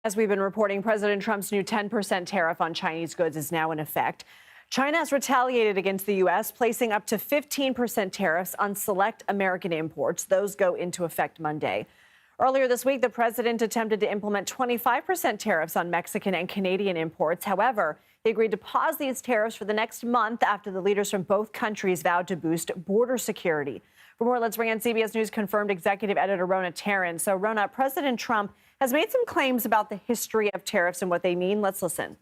As we've been reporting, President Trump's new 10% tariff on Chinese goods is now in effect. China has retaliated against the U.S., placing up to 15% tariffs on select American imports. Those go into effect Monday. Earlier this week, the president attempted to implement 25% tariffs on Mexican and Canadian imports. However, he agreed to pause these tariffs for the next month after the leaders from both countries vowed to boost border security. For more, let's bring in CBS News Confirmed executive editor Rhona Tarrant. So, Rhona, President Trump has made some claims about the history of tariffs and what they mean. Let's listen.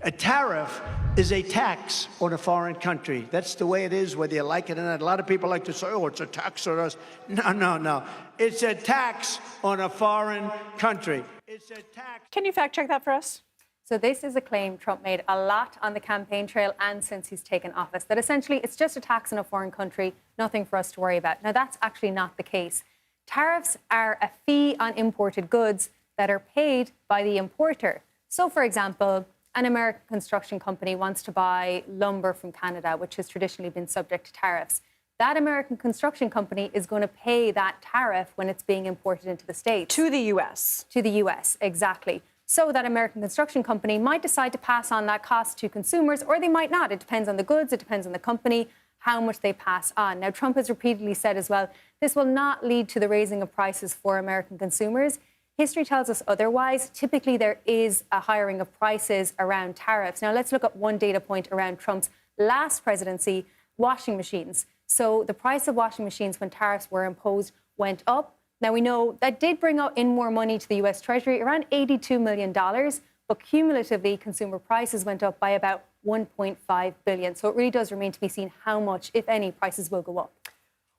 A tariff is a tax on a foreign country. That's the way it is, whether you like it or not. A lot of people like to say, oh, it's a tax on us. No. It's a tax on a foreign country. It's a tax. Can you fact check that for us? So this is a claim Trump made a lot on the campaign trail and since he's taken office, that essentially it's just a tax on a foreign country, nothing for us to worry about. Now, that's actually not the case. Tariffs are a fee on imported goods that are paid by the importer. So, for example, an American construction company wants to buy lumber from Canada, which has traditionally been subject to tariffs. That American construction company is going to pay that tariff when it's being imported into the States. To the U.S. To the U.S., exactly. So that American construction company might decide to pass on that cost to consumers, or they might not. It depends on the goods, it depends on the company, how much they pass on. Now, Trump has repeatedly said as well, this will not lead to the raising of prices for American consumers. History tells us otherwise. Typically, there is a highering of prices around tariffs. Now, let's look at one data point around Trump's last presidency, washing machines. So the price of washing machines when tariffs were imposed went up. Now, we know that did bring in more money to the U.S. Treasury, around $82 million, but cumulatively, consumer prices went up by about $1.5 billion. So it really does remain to be seen how much, if any, prices will go up.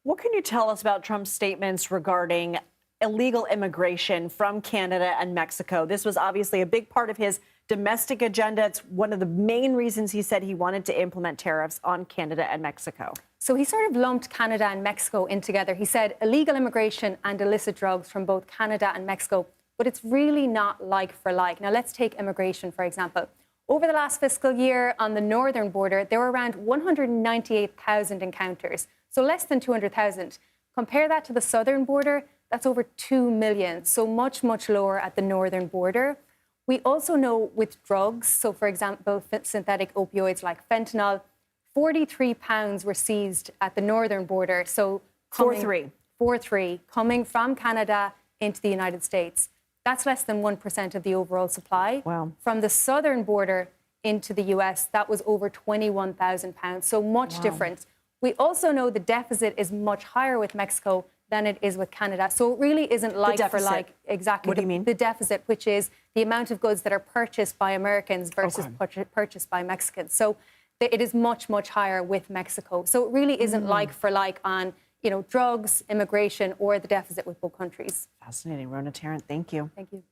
What can you tell us about Trump's statements regarding illegal immigration from Canada and Mexico? This was obviously a big part of his domestic agenda. It's one of the main reasons he said he wanted to implement tariffs on Canada and Mexico. So he sort of lumped Canada and Mexico in together. He said illegal immigration and illicit drugs from both Canada and Mexico, but it's really not like for like. Now, let's take immigration, for example. Over the last fiscal year on the northern border, there were around 198,000 encounters, so less than 200,000. Compare that to the southern border, that's over 2 million, so much lower at the northern border. We also know with drugs, so for example, synthetic opioids like fentanyl, 43 pounds were seized at the northern border. So 4-3 coming from Canada into the United States. That's less than 1% of the overall supply. Wow. From the southern border into the US, that was over 21,000 pounds. So much different. We also know the deficit is much higher with Mexico than it is with Canada. So it really isn't like for like. Exactly. What do you mean? The deficit, which is the amount of goods that are purchased by Americans versus purchased by Mexicans. So it is much higher with Mexico. So it really isn't like for like on, drugs, immigration, or the deficit with both countries. Fascinating. Rhona Tarrant, thank you. Thank you.